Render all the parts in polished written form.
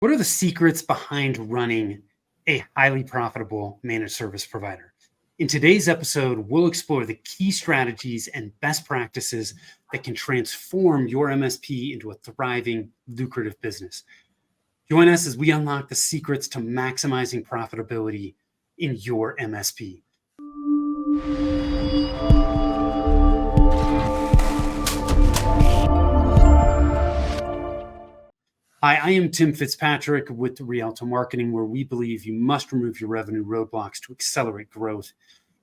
What are the secrets behind running a highly profitable managed service provider? In today's episode, we'll explore the key strategies and best practices that can transform your MSP into a thriving, lucrative business. Join us as we unlock the secrets to maximizing profitability in your MSP. Hi, I am Tim Fitzpatrick with Rialto Marketing, where we believe you must remove your revenue roadblocks to accelerate growth,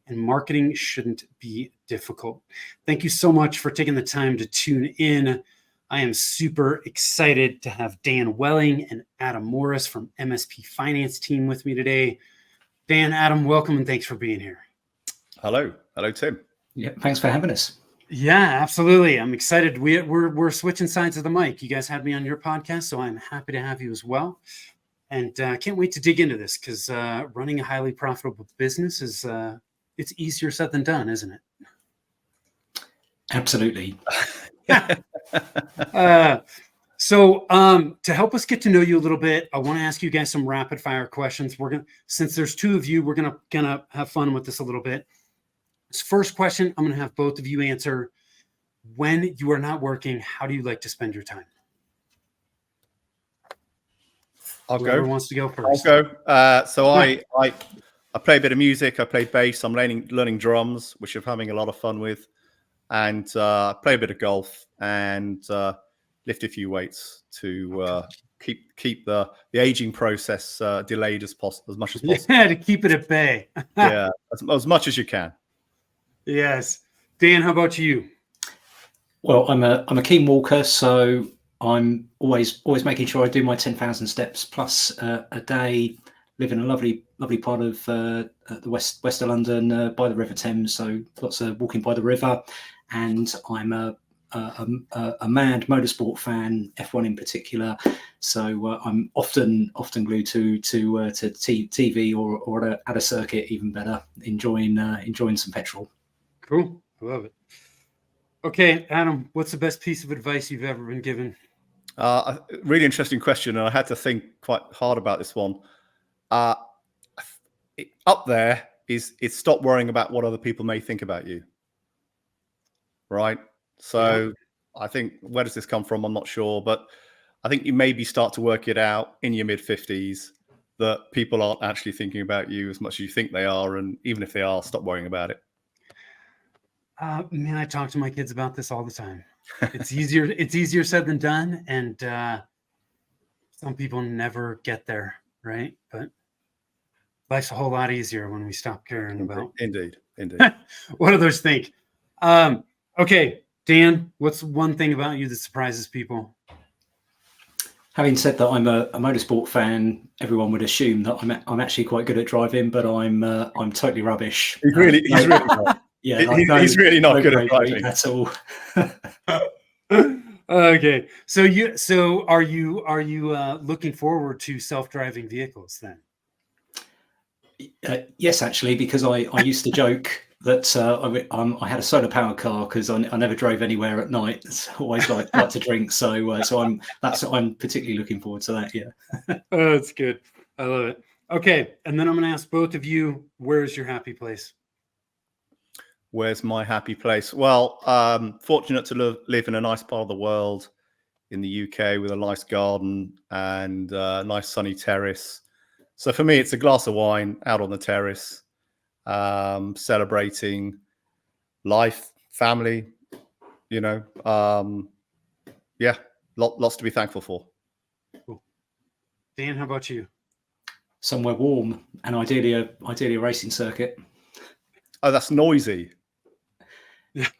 and marketing shouldn't be difficult. Thank you so much for taking the time to tune in. I am super excited to have Dan Welling and Adam Morris from MSP Finance Team with me today. Dan, Adam, welcome and thanks for being here. Hello, Tim. Yeah, thanks for having us. Yeah, absolutely. I'm excited. We're switching sides of the mic. You guys had me on your podcast, so I'm happy to have you as well. And can't wait to dig into this because running a highly profitable business is it's easier said than done, isn't it? Absolutely. So to help us get to know you a little bit, I want to ask you guys some rapid fire questions. Since there's two of you, we're gonna have fun with this a little bit. This first question, I'm going to have both of you answer. When you are not working, how do you like to spend your time? Whoever wants to go first. I'll go. So I play a bit of music. I play bass. I'm learning drums, which I'm having a lot of fun with, and play a bit of golf and lift a few weights to keep the aging process delayed as much as possible. Yeah, to keep it at bay. Yeah, as much as you can. Yes. Dan, how about you? Well, I'm a keen walker, so I'm always making sure I do my 10,000 steps plus a day. Live in a lovely part of the west of London, by the River Thames, so lots of walking by the river. And I'm a mad motorsport fan, F1 in particular. So I'm often glued to TV or at a circuit, even better, enjoying some petrol. Cool. I love it. Okay, Adam, what's the best piece of advice you've ever been given? A really interesting question, and I had to think quite hard about this one. Up there is stop worrying about what other people may think about you. Right? So yeah. I think, where does this come from? I'm not sure, but I think you maybe start to work it out in your mid-50s that people aren't actually thinking about you as much as you think they are, and even if they are, stop worrying about it. Man, I talk to my kids about this all the time. It's easier said than done. And some people never get there, right? But life's a whole lot easier when we stop caring about. Indeed. What others think. Okay, Dan, what's one thing about you that surprises people? Having said that, I'm a motorsport fan. Everyone would assume that I'm actually quite good at driving, but I'm totally rubbish. He's really not. Yeah, he's really not good at driving at all. Okay, so are you looking forward to self-driving vehicles then? Yes, actually, because I used to joke that I had a solar powered car because I never drove anywhere at night. It's always like to drink, so I'm particularly looking forward to that. Yeah. Oh, that's good. I love it. Okay, and then I'm going to ask both of you, where's your happy place? Where's my happy place? Well, fortunate to live in a nice part of the world in the UK with a nice garden and a nice sunny terrace. So for me, it's a glass of wine out on the terrace, celebrating life, family, yeah, lots to be thankful for. Cool. Dan, how about you? Somewhere warm and ideally a racing circuit. Oh, that's noisy. If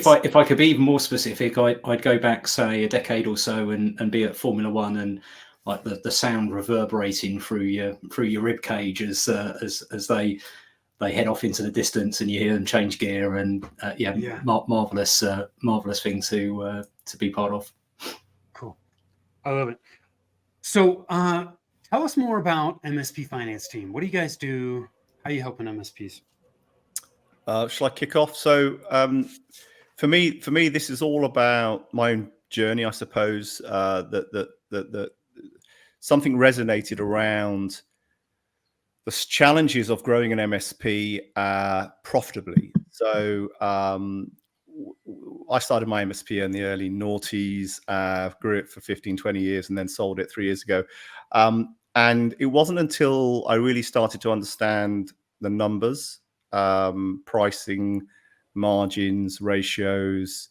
I could be even more specific, I'd go back, say, a decade or so and be at Formula One, and like the sound reverberating through your rib cage as they head off into the distance, and you hear them change gear, and marvelous thing to be part of. Cool, I love it. So tell us more about MSP Finance Team. What do you guys do? How are you helping MSPs? Shall I kick off? So for me, this is all about my own journey, I suppose, that something resonated around the challenges of growing an MSP profitably. So I started my MSP in the early noughties, grew it for 15, 20 years, and then sold it 3 years ago. And it wasn't until I really started to understand the numbers, pricing, margins, ratios,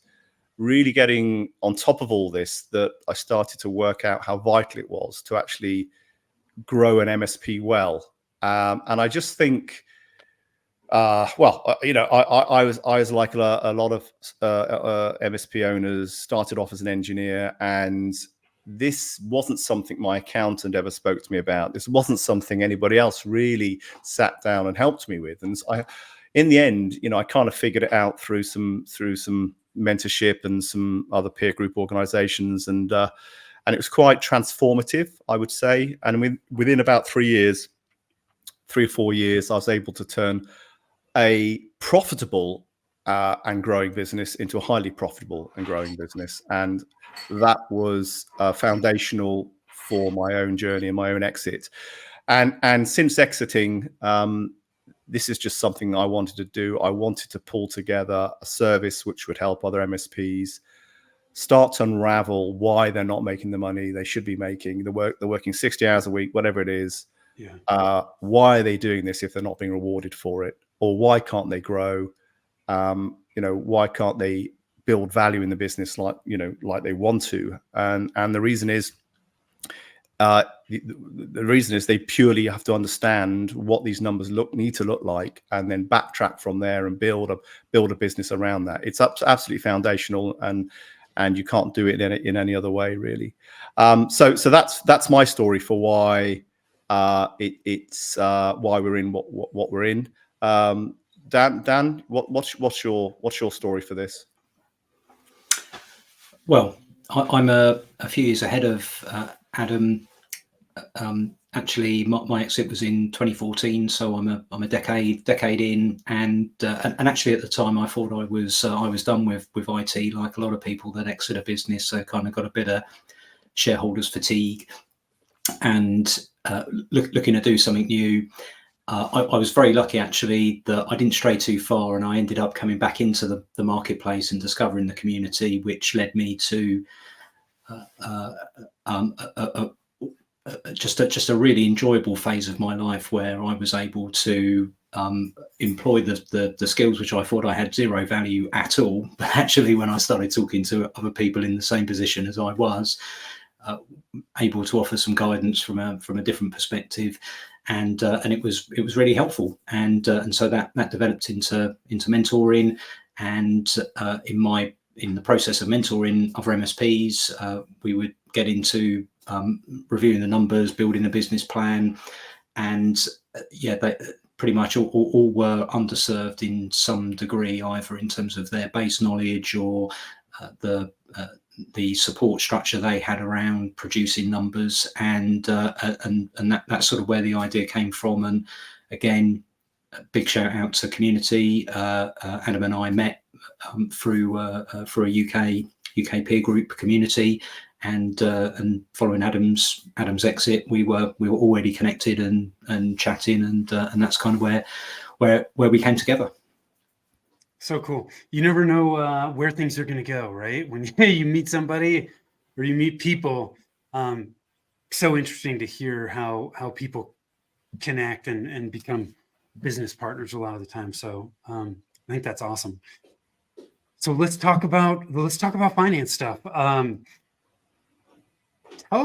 really getting on top of all this, that I started to work out how vital it was to actually grow an MSP well. And I just think, I was like a lot of MSP owners, started off as an engineer, and this wasn't something my accountant ever spoke to me about. This wasn't something anybody else really sat down and helped me with. And so in the end, I kind of figured it out through some mentorship and some other peer group organizations, and it was quite transformative, I would say. And within about 3 or 4 years, I was able to turn a profitable and growing business into a highly profitable and growing business. And that was foundational for my own journey and my own exit. And since exiting, this is just something I wanted to do. I wanted to pull together a service which would help other MSPs start to unravel why they're not making the money they should be making. They're working 60 hours a week, whatever it is. Yeah. Why are they doing this if they're not being rewarded for it? Or why can't they grow? Why can't they build value in the business like they want to? And the reason is, the reason is they purely have to understand what these numbers need to look like, and then backtrack from there and build a business around that. It's absolutely foundational, and you can't do it in any other way, really. So that's my story for why it's why we're in what we're in. Dan, what's your story for this? Well, I'm a few years ahead of Adam. Actually, my exit was in 2014, so I'm a decade in, and actually at the time I thought I was done with IT, like a lot of people that exit a business. So kind of got a bit of shareholders fatigue, and looking to do something new. I was very lucky, actually, that I didn't stray too far, and I ended up coming back into the marketplace and discovering the community, which led me to just a really enjoyable phase of my life, where I was able to employ the skills which I thought I had zero value at all. But actually, when I started talking to other people in the same position as I was, able to offer some guidance from a different perspective, and it was really helpful, and so that developed into mentoring, and in the process of mentoring other MSPs, we would get into reviewing the numbers, building a business plan, and they pretty much all were underserved in some degree, either in terms of their base knowledge or the support structure they had around producing numbers, and that's sort of where the idea came from. And again, a big shout out to community. Adam and I met through a UK peer group community, and following Adam's exit, we were already connected and chatting, and that's kind of where we came together. So cool. You never know where things are going to go, right? When you meet somebody or you meet people, so interesting to hear how people connect and become business partners a lot of the time. So I think that's awesome. So let's talk about finance stuff. Tell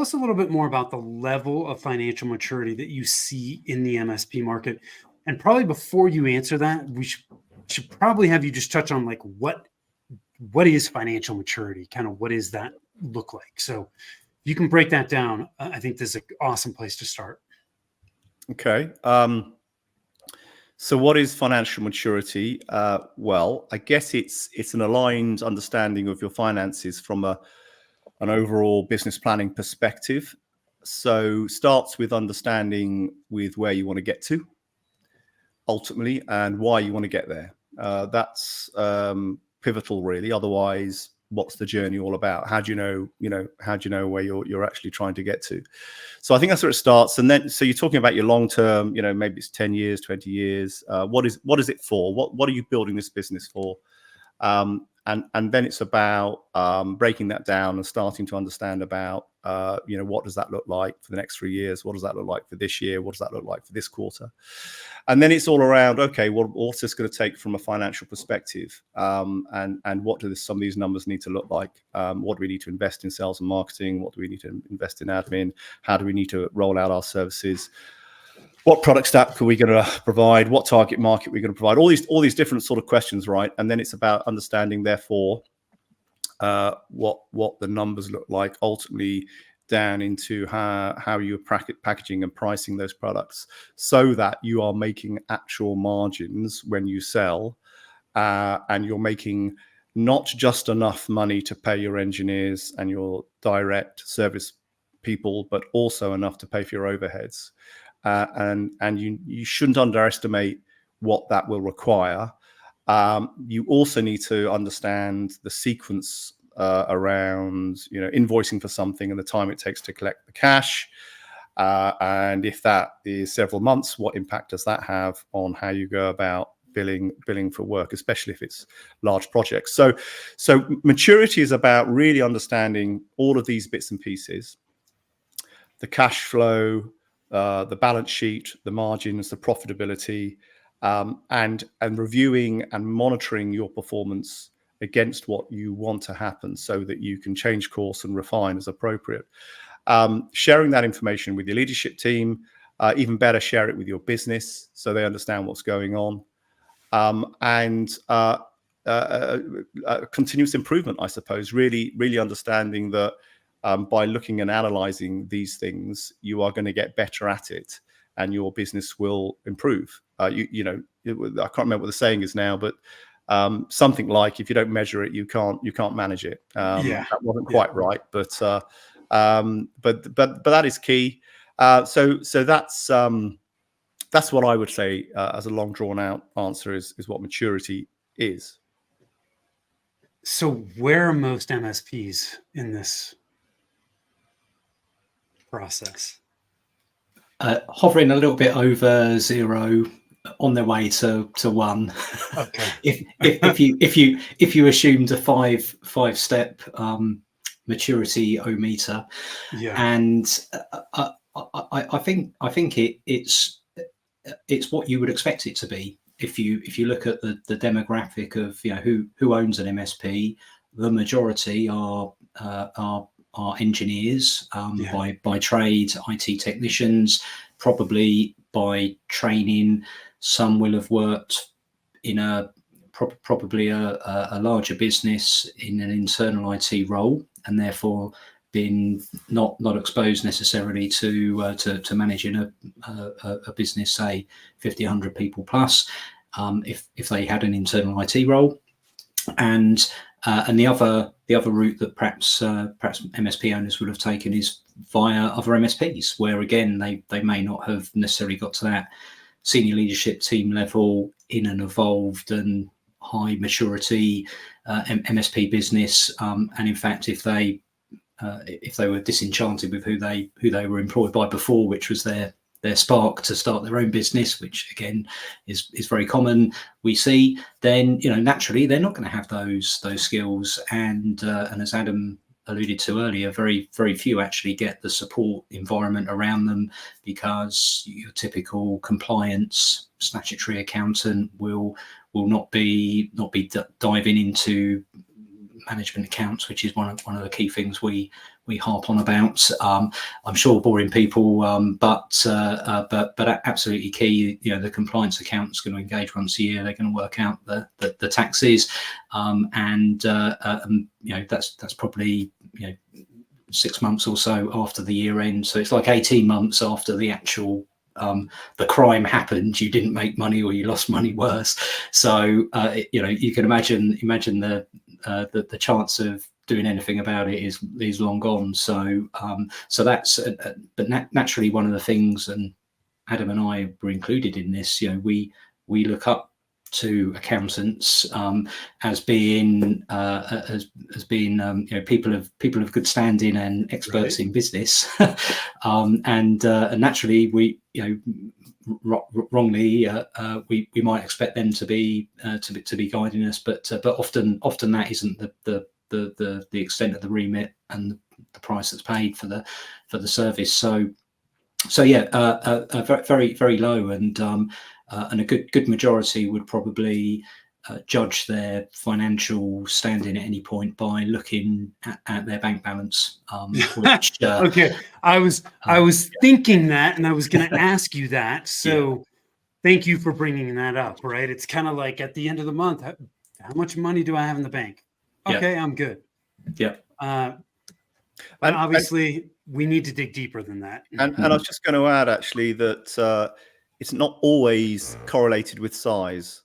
us a little bit more about the level of financial maturity that you see in the MSP market. And probably before you answer that, we should probably have you just touch on like what is financial maturity? Kind of what does that look like? So if you can break that down, I think this is an awesome place to start. Okay. So what is financial maturity? Well, I guess it's an aligned understanding of your finances from an overall business planning perspective. So starts with understanding with where you want to get to ultimately, and why you want to get there. That's pivotal, really. Otherwise, what's the journey all about? How do you know where you're actually trying to get to? So I think that's where it starts. And then, so you're talking about your long term, maybe it's 10 years, 20 years. What is it for? What are you building this business for? And then it's about breaking that down and starting to understand about, what does that look like for the next 3 years? What does that look like for this year? What does that look like for this quarter? And then it's all around, okay, what's this going to take from a financial perspective? And what do some of these numbers need to look like? What do we need to invest in sales and marketing? What do we need to invest in admin? How do we need to roll out our services? What product stack are we going to provide? What target market are we going to provide? All these different sort of questions, right? And then it's about understanding, therefore, what the numbers look like ultimately down into how you're packaging and pricing those products, so that you are making actual margins when you sell, and you're making not just enough money to pay your engineers and your direct service people, but also enough to pay for your overheads. And you shouldn't underestimate what that will require. You also need to understand the sequence around invoicing for something and the time it takes to collect the cash. And if that is several months, what impact does that have on how you go about billing for work, especially if it's large projects? So maturity is about really understanding all of these bits and pieces: the cash flow, the balance sheet, the margins, the profitability, and reviewing and monitoring your performance against what you want to happen, so that you can change course and refine as appropriate. Sharing that information with your leadership team, even better, share it with your business so they understand what's going on. And continuous improvement, I suppose, really understanding that by looking and analyzing these things, you are going to get better at it, and your business will improve. I can't remember what the saying is now, but something like, if you don't measure it, you can't manage it. That wasn't quite right, but that is key. So that's what I would say as a long drawn out answer is what maturity is. So where are most MSPs in this process? Hovering a little bit over 0, on their way to 1. Okay. if you assumed a five step maturity o-meter, and I think it's what you would expect it to be. If you look at the demographic of who owns an MSP, the majority are engineers by trade, IT technicians, probably by training. Some will have worked in probably a larger business in an internal IT role, and therefore been not exposed necessarily to managing a business, say 50, 100 people plus, if they had an internal IT role. And the other route that perhaps MSP owners would have taken is via other MSPs, where again they may not have necessarily got to that senior leadership team level in an evolved and high maturity MSP business. And in fact, if they were disenchanted with who they were employed by before, which was their spark to start their own business, which again is very common, we see, then naturally they're not going to have those skills, and as Adam alluded to earlier, very few actually get the support environment around them, because your typical compliance statutory accountant will not be diving into management accounts, which is one of the key things we harp on about. I'm sure boring people, but absolutely key. The compliance accountant's going to engage once a year. They're going to work out the taxes, and that's probably 6 months or so after the year end. So it's like 18 months after the actual the crime happened. You didn't make money, or you lost money, worse. So you can imagine the chance of doing anything about it is long gone. So that's but naturally one of the things, and Adam and I were included in this. We look up to accountants as being people of good standing and experts in business, and naturally wrongly we might expect them to be guiding us, but often that isn't the extent of the remit and the price that's paid for the service. So yeah, very very low, and a good majority would probably judge their financial standing at any point by looking at their bank balance. Which, okay, I was thinking that, and I was going to ask you that. So thank you for bringing that up. Right, it's kind of like at the end of the month, how much money do I have in the bank? Okay, I'm good. Yeah. But obviously, we need to dig deeper than that. And I was just going to add, actually, that it's not always correlated with size.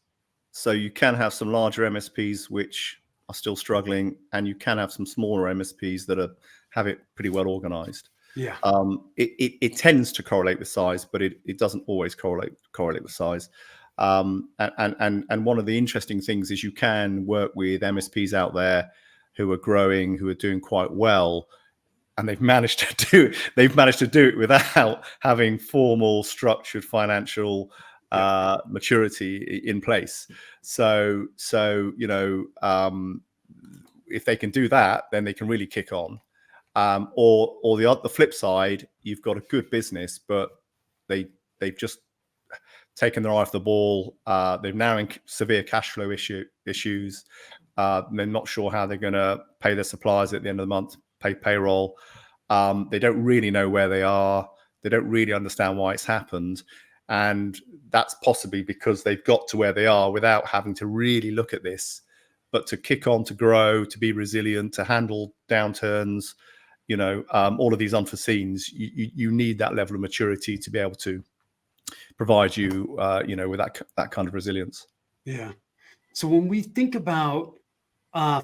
So you can have some larger MSPs which are still struggling, and you can have some smaller MSPs that have it pretty well organized. Yeah. It tends to correlate with size, but it doesn't always correlate with size. And one of the interesting things is you can work with MSPs out there who are growing, who are doing quite well, and they've managed to do it without having formal, structured financial maturity in place. So if they can do that, then they can really kick on. Or the flip side, you've got a good business, but they've just taken their eye off the ball. They're now in severe cash flow issues. They're not sure how they're going to pay their suppliers at the end of the month, pay payroll. They don't really know where they are. They don't really understand why it's happened. And that's possibly because they've got to where they are without having to really look at this. But to kick on, to grow, to be resilient, to handle downturns, all of these unforeseens, you need that level of maturity to be able to provide you, with that kind of resilience. Yeah. So when we think about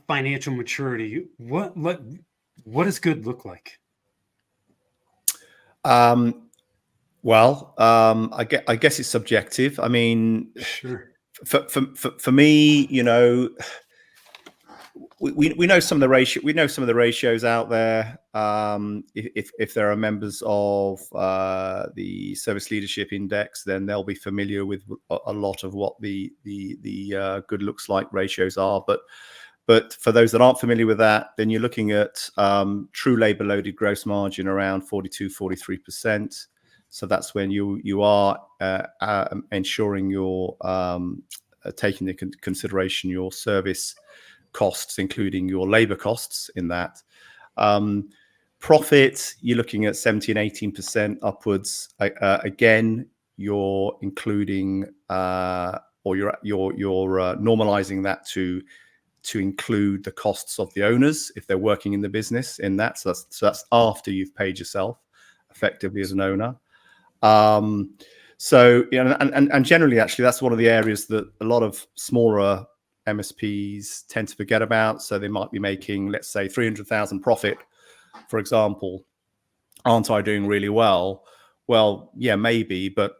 financial maturity, what does good look like? Well, I guess it's subjective. I mean, sure. For me, we know some of the ratio. We know some of the ratios out there. If there are members of the Service Leadership Index, then they'll be familiar with a lot of what the good looks like ratios are. But for those that aren't familiar with that, then you're looking at true labor loaded gross margin around 42-43%. So that's when you are ensuring you're taking into consideration your service costs, including your labor costs in that. Profit, you're looking at 17-18% upwards. Again, you're including or you're normalizing that to include the costs of the owners if they're working in the business in that. So that's after you've paid yourself effectively as an owner. So and generally, actually, that's one of the areas that a lot of smaller MSPs tend to forget about. So they might be making, let's say, 300,000 profit, for example. Aren't I doing really well? Well, yeah, maybe, but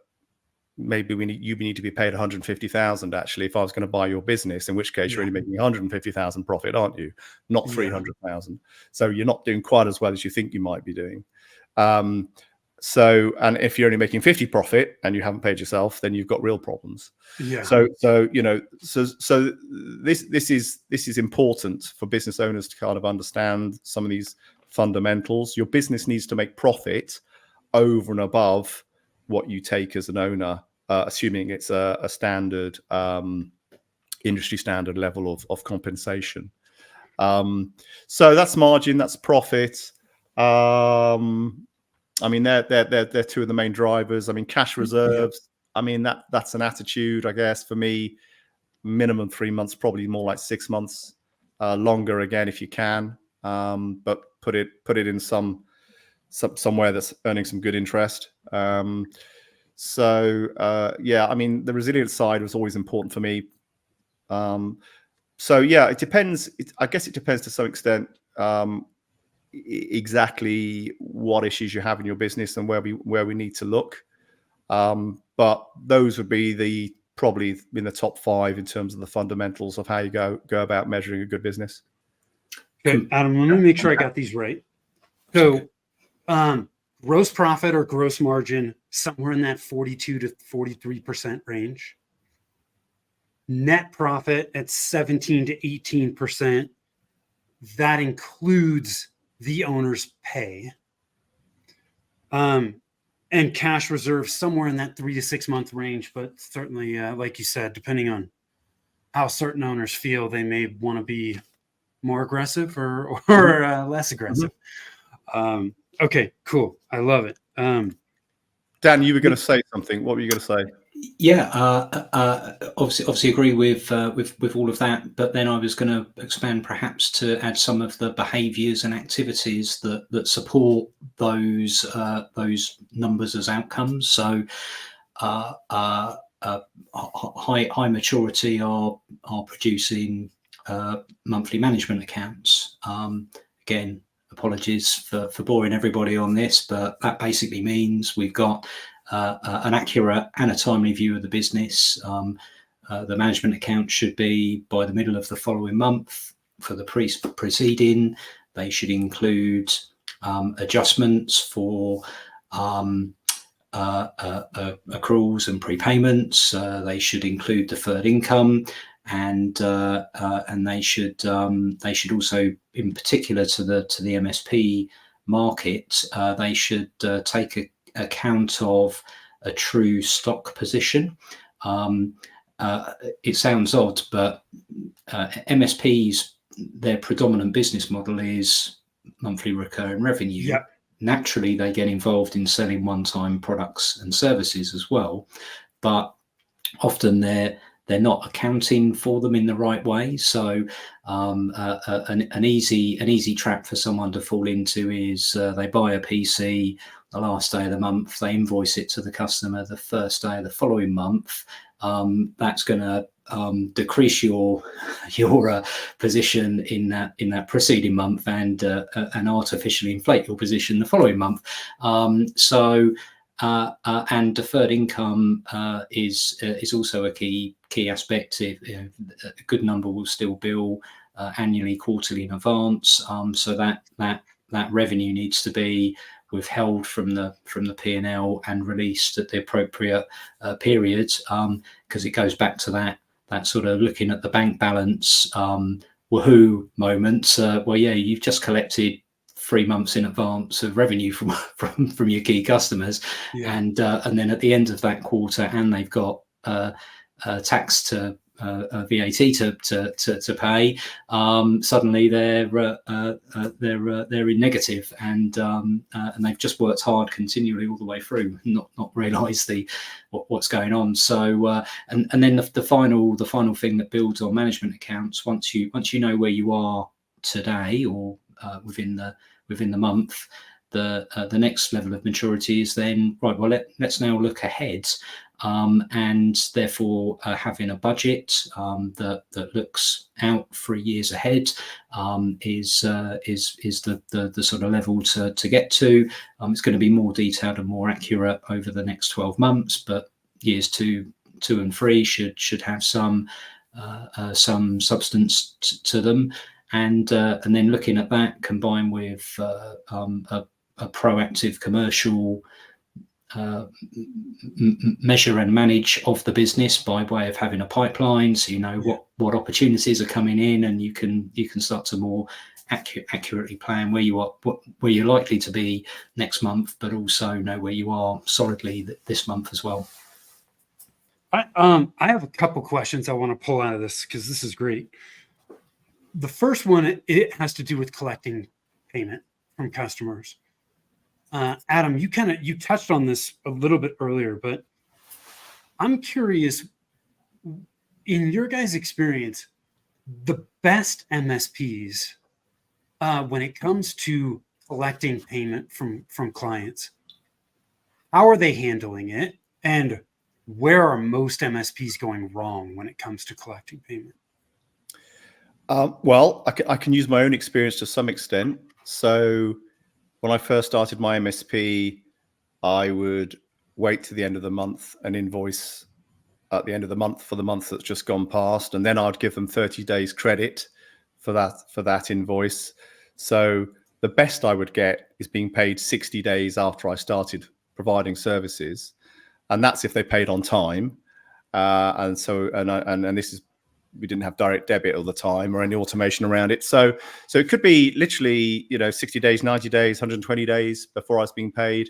maybe you need to be paid 150,000 actually if I was going to buy your business, in which case you're only making 150,000 profit, aren't you? Not 300,000. So you're not doing quite as well as you think you might be doing. So, and if you're only making 50 profit and you haven't paid yourself, then you've got real problems. Yeah. So this is important for business owners to kind of understand some of these fundamentals. Your business needs to make profit over and above what you take as an owner, assuming it's a standard industry standard level of compensation. So that's margin, that's profit. I mean, they're two of the main drivers. I mean, cash reserves. I mean, that's an attitude, I guess, for me. Minimum 3 months, probably more like 6 months. Longer again if you can, but put it in somewhere that's earning some good interest. So I mean, the resilience side was always important for me. So yeah, it depends. I guess it depends to some extent. Exactly what issues you have in your business and where we need to look, but those would be probably in the top 5 in terms of the fundamentals of how you go about measuring a good business. Okay, Adam, let me make sure I got these right. So, gross profit or gross margin, somewhere in that 42 to 43% range. Net profit at 17 to 18%. That includes the owner's pay. And cash reserves somewhere in that 3 to 6 month range, but certainly, like you said, depending on how certain owners feel, they may want to be more aggressive or less aggressive. Okay, cool. I love it. Dan, you were going to say something. What were you going to say? Yeah, obviously agree with all of that. But then I was going to expand perhaps to add some of the behaviours and activities that support those numbers as outcomes. So, high maturity are producing monthly management accounts. Again, apologies for boring everybody on this, but that basically means we've got an accurate and a timely view of the business. The management account should be by the middle of the following month for the preceding. They should include adjustments for accruals and prepayments. They should include deferred income, and they should also, in particular to the MSP market, they should take account of a true stock position. It sounds odd, but MSPs, their predominant business model is monthly recurring revenue. Yep. Naturally, they get involved in selling one-time products and services as well, but often they're not accounting for them in the right way. So an easy trap for someone to fall into is they buy a PC the last day of the month, they invoice it to the customer the first day of the following month. That's going to decrease your position in that preceding month and artificially inflate your position the following month. And deferred income is also a key aspect. A good number will still bill annually, quarterly in advance. So that revenue needs to be withheld from the P&L and released at the appropriate periods, because it goes back to that sort of looking at the bank balance woohoo moment. Well, yeah, you've just collected 3 months in advance of revenue from your key customers, Yeah. and then at the end of that quarter, and they've got tax to VAT to pay. Suddenly they're in negative, and they've just worked hard continually all the way through, not realised what's going on. So and then the final thing that builds on management accounts, once you know where you are today or within the month, the next level of maturity is then right. Well, let's now look ahead. And therefore having a budget that looks out 3 years ahead is the sort of level to get to. It's going to be more detailed and more accurate over the next 12 months, but years 2 and 3 should have some substance to them. And then looking at that combined with a proactive commercial measure and manage of the business by way of having a pipeline, so you know what opportunities are coming in, and you can start to more accurately plan where you are, where you're likely to be next month, but also know where you are solidly this month as well. I have a couple questions I want to pull out of this because this is great. The first one, it has to do with collecting payment from customers. Adam, you touched on this a little bit earlier, but I'm curious, in your guys' experience, the best MSPs, when it comes to collecting payment from clients, how are they handling it? And where are most MSPs going wrong when it comes to collecting payment? Well, I can use my own experience to some extent. So when I first started my MSP, I would wait to the end of the month and invoice at the end of the month for the month that's just gone past, and then I'd give them 30 days credit for that invoice. So the best I would get is being paid 60 days after I started providing services, and that's if they paid on time. And this is, we didn't have direct debit all the time or any automation around it. So it could be literally, 60 days, 90 days, 120 days before I was being paid.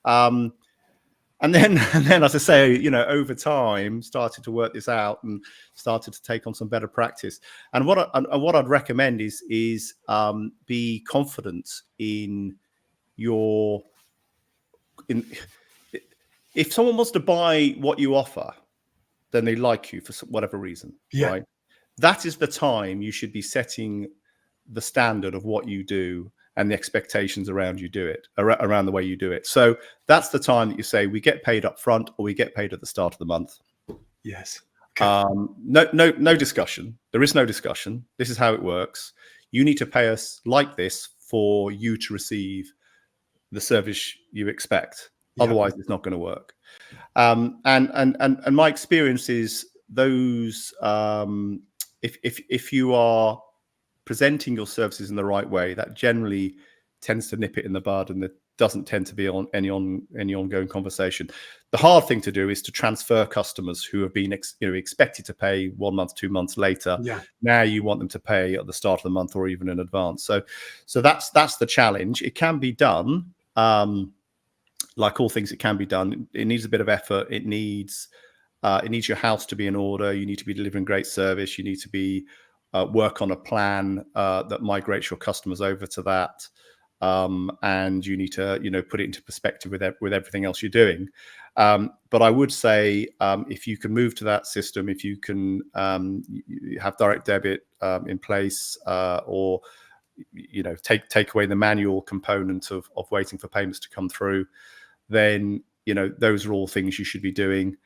And then, as I say, over time, started to work this out and started to take on some better practice. And what I'd recommend is be confident in if someone wants to buy what you offer, then they like you for whatever reason, right? That is the time you should be setting the standard of what you do and the expectations around around the way you do it. So that's the time that you say, we get paid up front or we get paid at the start of the month. Yes. Okay. No discussion. There is no discussion. This is how it works. You need to pay us like this for you to receive the service you expect. Otherwise, it's not going to work. And my experience is those, if you are presenting your services in the right way, that generally tends to nip it in the bud, and there doesn't tend to be any ongoing conversation. The hard thing to do is to transfer customers who have been expected to pay 1 month, 2 months later. Now you want them to pay at the start of the month or even in advance. So that's the challenge. It can be done. Like all things, it can be done. It needs a bit of effort. It needs your house to be in order. You need to be delivering great service. You need to be work on a plan that migrates your customers over to that, and you need to put it into perspective with everything else you're doing. But I would say if you can move to that system, if you can have direct debit in place, or take away the manual component of waiting for payments to come through, then those are all things you should be doing.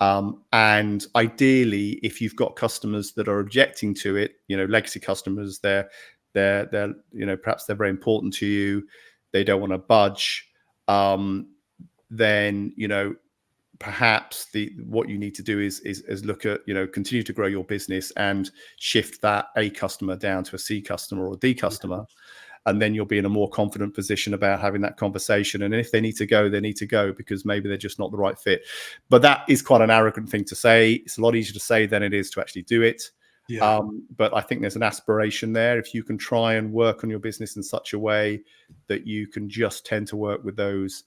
And ideally, if you've got customers that are objecting to it, legacy customers, they're perhaps they're very important to you, they don't want to budge, then perhaps what you need to do is look at continue to grow your business and shift that A customer down to a C customer or a D customer. And then you'll be in a more confident position about having that conversation. And if they need to go, they need to go, because maybe they're just not the right fit. But that is quite an arrogant thing to say. It's a lot easier to say than it is to actually do it. But I think there's an aspiration there. If you can try and work on your business in such a way that you can just tend to work with those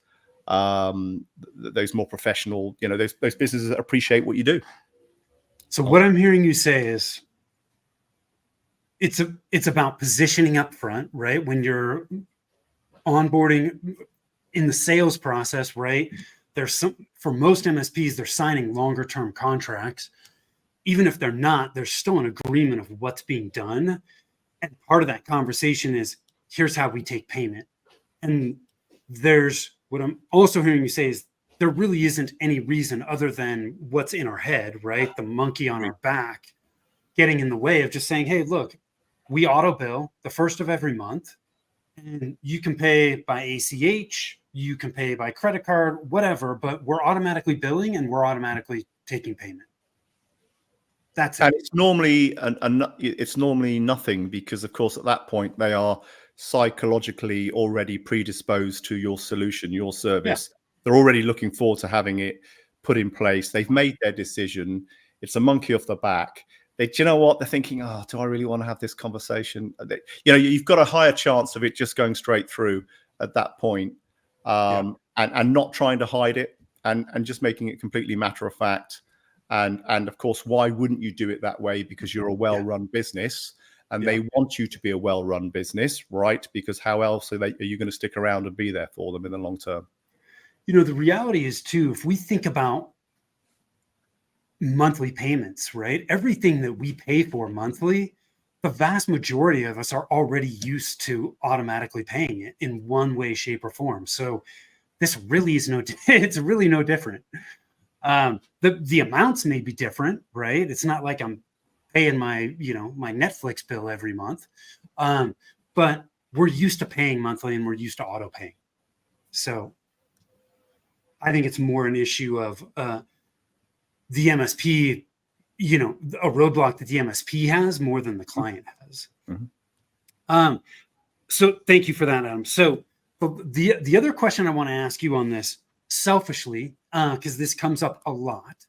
more professional, those businesses that appreciate what you do. So what I'm hearing you say is, it's about positioning up front, right? When you're onboarding in the sales process, right? For most MSPs, they're signing longer term contracts. Even if they're not, there's still an agreement of what's being done. And part of that conversation is, here's how we take payment. And what I'm also hearing you say is, there really isn't any reason other than what's in our head, right? The monkey on our back getting in the way of just saying, hey, look, we auto bill the first of every month, and you can pay by ACH, you can pay by credit card, whatever, but we're automatically billing and we're automatically taking payment. That's it. And it's normally nothing, because of course at that point they are psychologically already predisposed to your solution, your service. They're already looking forward to having it put in place. They've made their decision. It's a monkey off the back. Do you know what? They're thinking, oh, do I really want to have this conversation? You've got a higher chance of it just going straight through at that point, and not trying to hide it, and just making it completely matter of fact. And of course, why wouldn't you do it that way? Because you're a well-run business, and they want you to be a well-run business, right? Because how else are you going to stick around and be there for them in the long term? The reality is too, if we think about monthly payments, right? Everything that we pay for monthly, the vast majority of us are already used to automatically paying it in one way, shape, or form. So this really is it's really no different. The amounts may be different, right? It's not like I'm paying my Netflix bill every month. But we're used to paying monthly, and we're used to auto paying. So I think it's more an issue of the MSP, a roadblock that the MSP has more than the client has. So thank you for that, Adam. So the other question I want to ask you on this, selfishly, because this comes up a lot.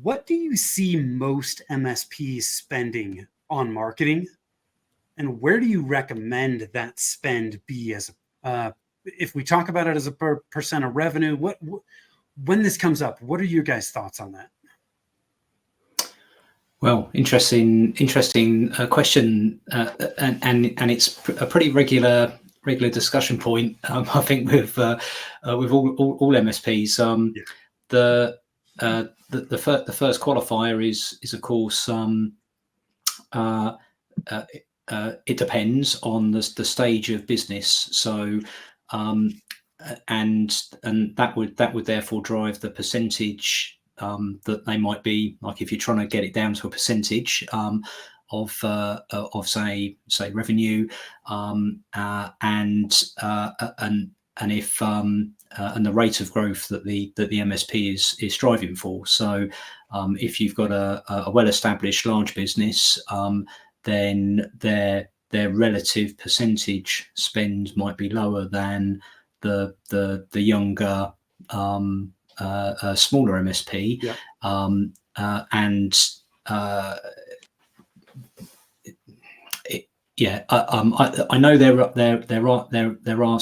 What do you see most MSPs spending on marketing, and where do you recommend that spend be as if we talk about it as a percent of revenue? When this comes up, what are your guys' thoughts on that? Well, interesting question, and it's a pretty regular discussion point. I think with all MSPs. The first qualifier is of course it depends on the stage of business. So and that would therefore drive the percentage that they might be, like if you're trying to get it down to a percentage of say revenue, and if and the rate of growth that the MSP is striving for. So if you've got a well-established large business, then their relative percentage spend might be lower than the younger smaller MSP. Yeah. I know there are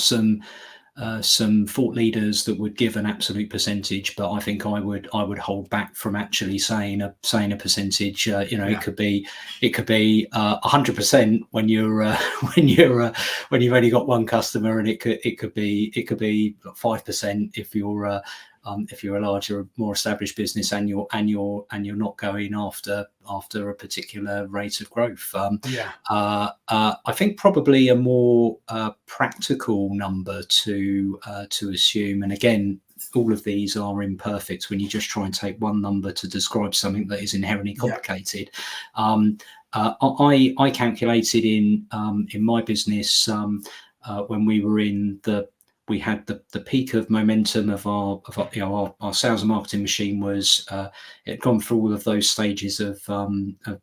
some thought leaders that would give an absolute percentage, but I think I would hold back from actually saying a percentage. It could be 100% when you've only got one customer, and it could be 5% if you're a larger, more established business and you're not going after a particular rate of growth. I think probably a more practical number to assume, and again, all of these are imperfect when you just try and take one number to describe something that is inherently complicated. I calculated in my business when we had the peak of momentum of our sales and marketing machine was it had gone through all of those stages of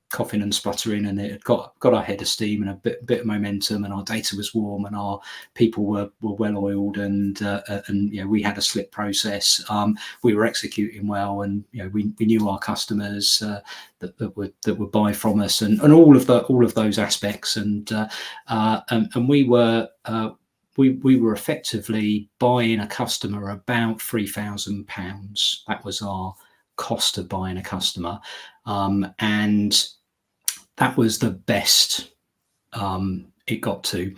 coughing and spluttering, and it had got our head of steam and a bit of momentum, and our data was warm, and our people were well oiled, and we had a slick process. We were executing well, and we knew our customers that would buy from us, and all of those aspects, and we were effectively buying a customer about £3,000. That was our cost of buying a customer, and that was the best it got to.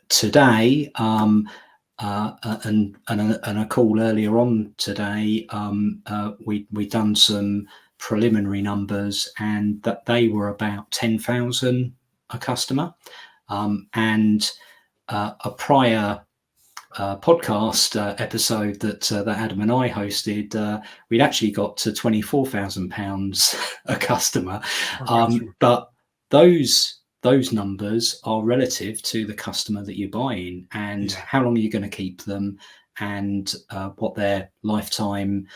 Today, and a call earlier on today, we'd done some preliminary numbers, and that they were about 10,000 a customer, and a prior podcast episode that Adam and I hosted, we'd actually got to £24,000 a customer. But those numbers are relative to the customer that you're buying, and how long you're going to keep them, and what their lifetime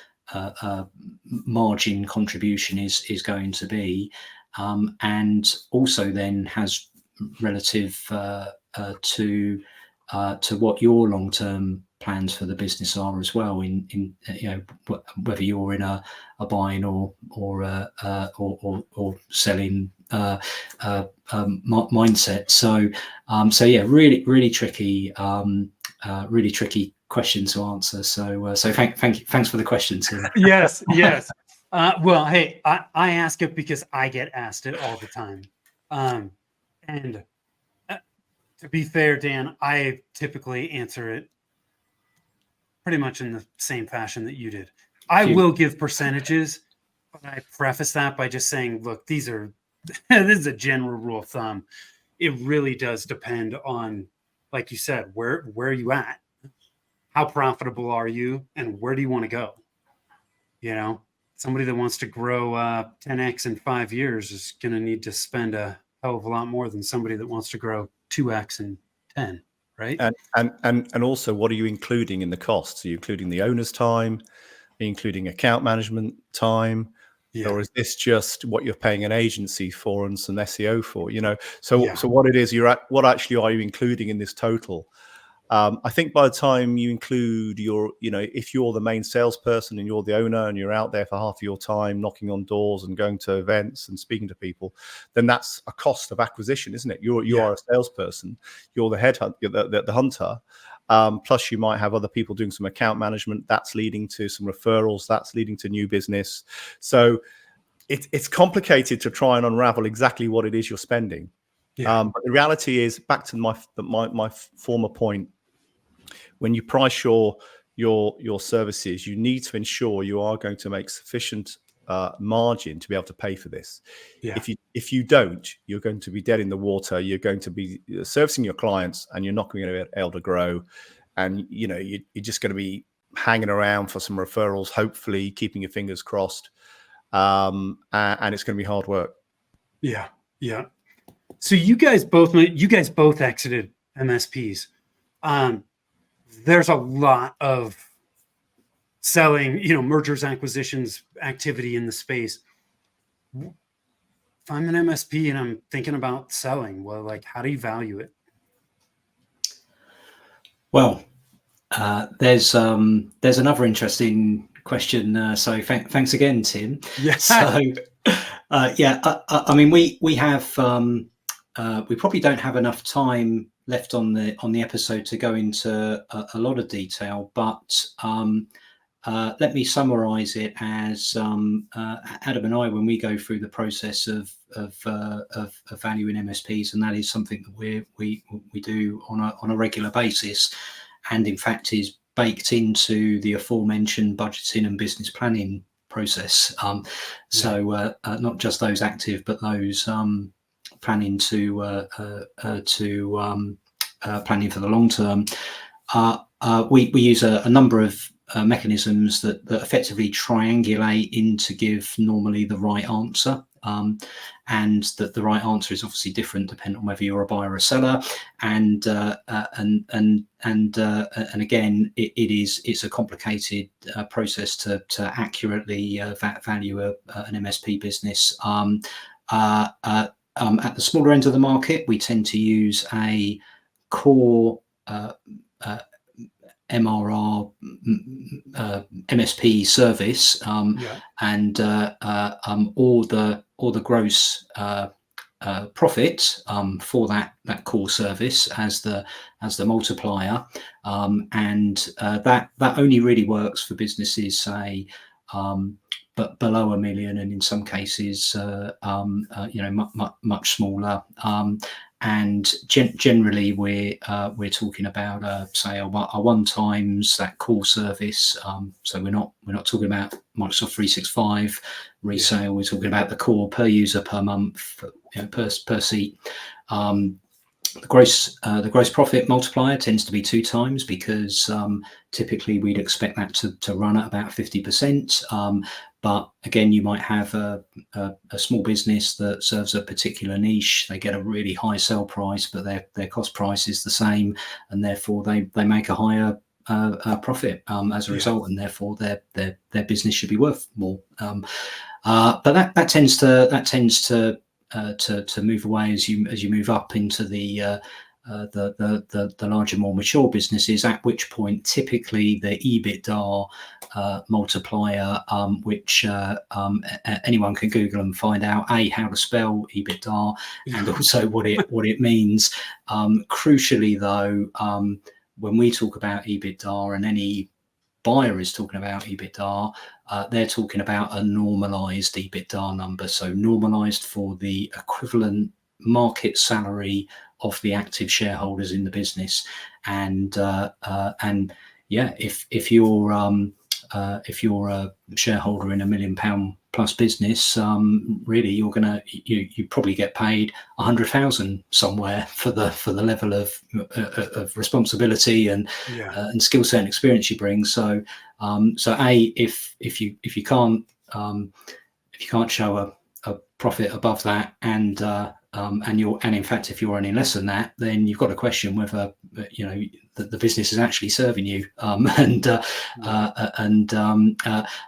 margin contribution is going to be, and also then has relative to what your long-term plans for the business are as well, in whether you're in a buying or selling mindset. So really tricky question to answer. So thanks for the question, Tim. Yes. Well, hey, I ask it because I get asked it all the time, and to be fair, Dan, I typically answer it pretty much in the same fashion that you did. I will give percentages, but I preface that by just saying, look, this is a general rule of thumb. It really does depend on, like you said, where are you at? How profitable are you? And where do you want to go? Somebody that wants to grow 10x in 5 years is going to need to spend a hell of a lot more than somebody that wants to grow 2x in 10, right? And also, what are you including in the costs? Are you including the owner's time? including account management, time? Yeah. Or is this just what you're paying an agency for and some SEO for? So Yeah. so what it is what actually are you including in this total? I think by the time you include if you're the main salesperson and you're the owner and you're out there for half of your time knocking on doors and going to events and speaking to people, then that's a cost of acquisition, isn't it? You are a salesperson, you're the headhunt, you're the hunter. Plus, you might have other people doing some account management. That's leading to some referrals. That's leading to new business. So it's complicated to try and unravel exactly what it is you're spending. Yeah. But the reality is, back to my former point, when you price your services, you need to ensure you are going to make sufficient margin to be able to pay for this. Yeah. If you don't, you're going to be dead in the water. You're going to be servicing your clients, and you're not going to be able to grow. And you're just going to be hanging around for some referrals, hopefully keeping your fingers crossed. And it's going to be hard work. Yeah. Yeah. So you guys both exited MSPs. There's a lot of selling, mergers, acquisitions activity in the space. If I'm an MSP and I'm thinking about selling, well, how do you value it? Well, there's another interesting question. So thanks again, Tim. Yes. So I mean, we have we probably don't have enough time left on the episode to go into a lot of detail, but let me summarize it as Adam and I, when we go through the process of valuing MSPs, and that is something that we do on a regular basis, and in fact is baked into the aforementioned budgeting and business planning process. So not just those active, but those planning to planning for the long term. We use a number of mechanisms that effectively triangulate in to give normally the right answer. And that the right answer is obviously different depending on whether you're a buyer or a seller, and again, it's a complicated process to accurately value an MSP business. At the smaller end of the market, we tend to use a core MRR MSP service, and all the gross profit for that core service as the multiplier, and that only really works for businesses, say, but below $1 million, and in some cases, much smaller. And generally, we're talking about say a 1 times that core service. So we're not talking about Microsoft 365 resale. We're talking about the core per user per month, per seat. The gross profit multiplier tends to be 2 times, because typically we'd expect that to run at about 50%. But again, you might have a small business that serves a particular niche. They get a really high sell price, but their cost price is the same, and therefore they make a higher profit as a result, and therefore their business should be worth more. But that tends to move away as you move up into the larger, more mature businesses, at which point typically the EBITDA multiplier, which anyone can Google and find out how to spell EBITDA, and also what it means. Crucially though, when we talk about EBITDA, and any buyer is talking about EBITDA, they're talking about a normalized EBITDA number, so normalized for the equivalent market salary of the active shareholders in the business. And if you're a shareholder in £1 million plus business, really you probably get paid 100,000 somewhere for the level of responsibility and skill set and experience you bring. So if you can't show a profit above that, and and in fact, if you're earning less than that, then you've got to question whether the business is actually serving you. And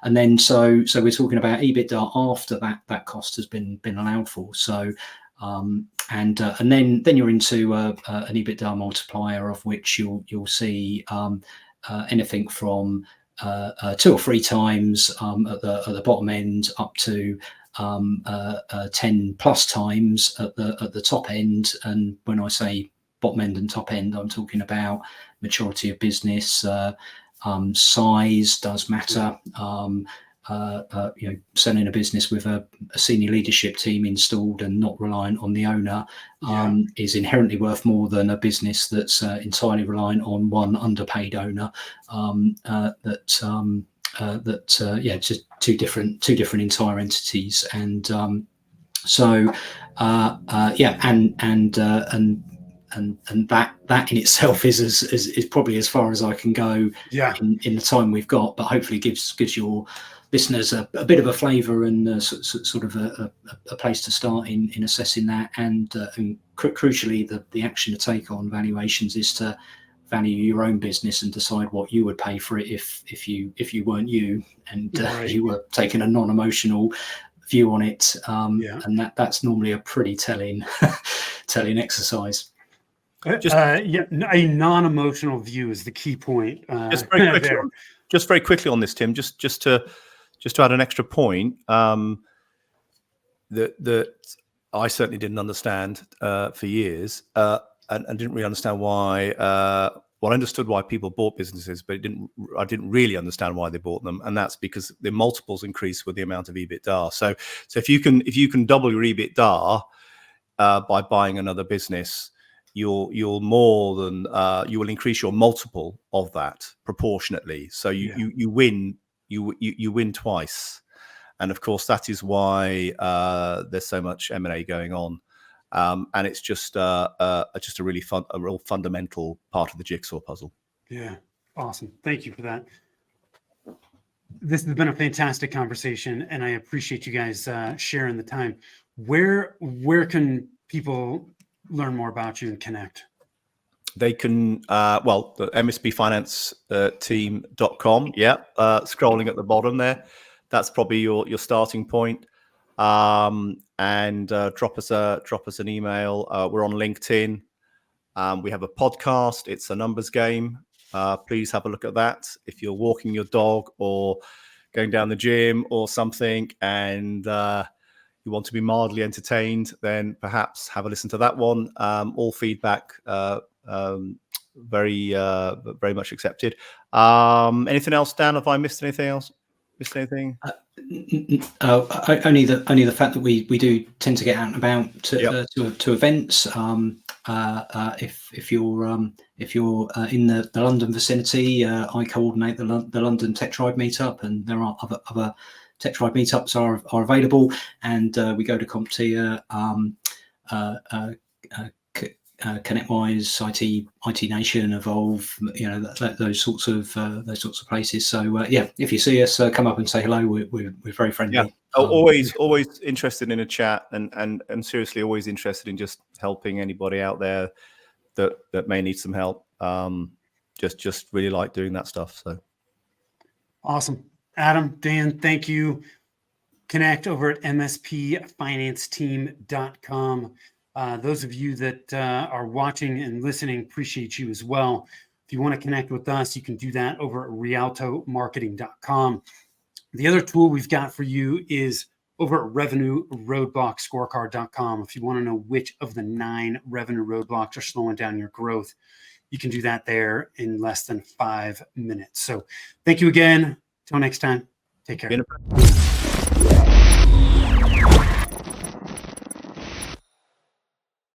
then so we're talking about EBITDA after that cost has been allowed for. So and then you're into an EBITDA multiplier, of which you'll see anything from 2 or 3 times at the bottom end, up to 10 plus times at the top end. And when I say bottom end and top end, I'm talking about maturity of business, size does matter. Selling a business with a senior leadership team installed and not reliant on the owner is inherently worth more than a business that's entirely reliant on one underpaid owner. Just two different entire entities. And and that in itself is probably as far as I can go in the time we've got, but hopefully gives your listeners a bit of a flavour and sort of a place to start in assessing that. And crucially, the action to take on valuations is to value your own business and decide what you would pay for it if you weren't you, and you were taking a non-emotional view on it. And that's normally a pretty telling exercise. A non-emotional view is the key point. Just very quickly on this, Tim, just to add an extra point, that I certainly didn't understand for years, and didn't really understand why. I understood why people bought businesses, but I didn't really understand why they bought them, and that's because the multiples increase with the amount of EBITDA. So if you can double your EBITDA by buying another business, you'll more than you will increase your multiple of that proportionately. So you win twice, and of course that is why there's so much M&A going on, and it's just a real fundamental part of the jigsaw puzzle. Yeah, awesome. Thank you for that. This has been a fantastic conversation, and I appreciate you guys sharing the time. Where can people learn more about you and connect? They can, the MSPfinance team.com. Scrolling at the bottom there. That's probably your starting point. And drop us an email. We're on LinkedIn. We have a podcast. It's a numbers game. Please have a look at that. If you're walking your dog or going down the gym or something, and you want to be mildly entertained, then perhaps have a listen to that one. All feedback very much accepted. Anything else, Dan? Have I missed anything else? Only the fact that we do tend to get out and about to events. If you're in the London vicinity, I coordinate the London Tech Tribe meetup, and there are other Tech Tribe meetups are available, and we go to CompTIA, ConnectWise, IT Nation, Evolve, those sorts of places. So if you see us, come up and say hello. We're very friendly. Yeah, always interested in a chat, and seriously, always interested in just helping anybody out there that may need some help. Just really like doing that stuff. So awesome. Adam, Dan, thank you. Connect over at MSPFinanceTeam.com. Those of you that are watching and listening, appreciate you as well. If you want to connect with us, you can do that over at rialtomarketing.com. The other tool we've got for you is over at revenueroadblockscorecard.com. If you want to know which of the 9 revenue roadblocks are slowing down your growth, you can do that there in less than 5 minutes. So thank you again. Till next time, take care.